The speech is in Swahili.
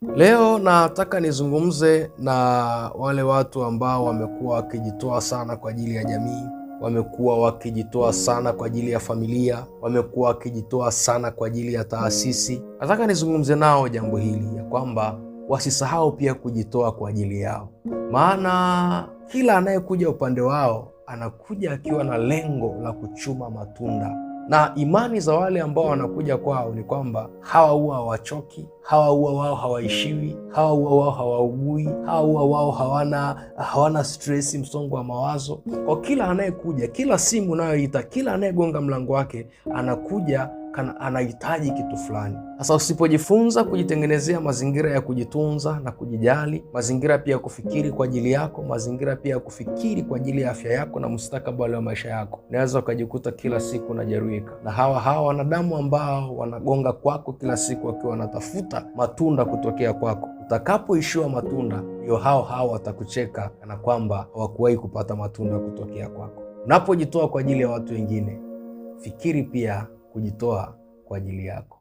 Leo nataka nizungumze na wale watu ambao wamekuwa wakijitoa sana kwa ajili ya jamii, wamekuwa wakijitoa sana kwa ajili ya familia, wamekuwa wakijitoa sana kwa ajili ya taasisi. Nataka nizungumze nao jambo hili ya kwamba wasisahau pia kujitoa kwa ajili yao, maana kila anayekuja upande wao anakuja akiwa na lengo la kuchuma matunda, na imani za wale ambao wanakuja kwao ni kwamba hawa huwa hawachoki, hawa huwa wao hawaishiwi, hawa huwa wao hawaugui, hawa huwa wao hawana stresi, msongo wa mawazo. Kwa kila anayekuja, kila simu unayoita, kila anayegonga mlango wake anakuja anahitaji kitu fulani. Sasa usipojifunza kujitengenezea mazingira ya kujitunza na kujijali, mazingira pia ya kufikiri kwa ajili yako, mazingira pia ya kufikiri kwa ajili ya afya yako na mustakabali wa maisha yako, unaweza ukajikuta kila siku unajeruhika na hawa wanadamu ambao wanagonga kwako kila siku wakiwa wanatafuta matunda kutokea kwako. Utakapoishiwa matunda, ndio hao watakucheka kana kwamba hawakuwahi kupata matunda kutokea kwako. Unapojitoa kwa ajili ya watu wengine, fikiri pia kujitoa kwa ajili yako.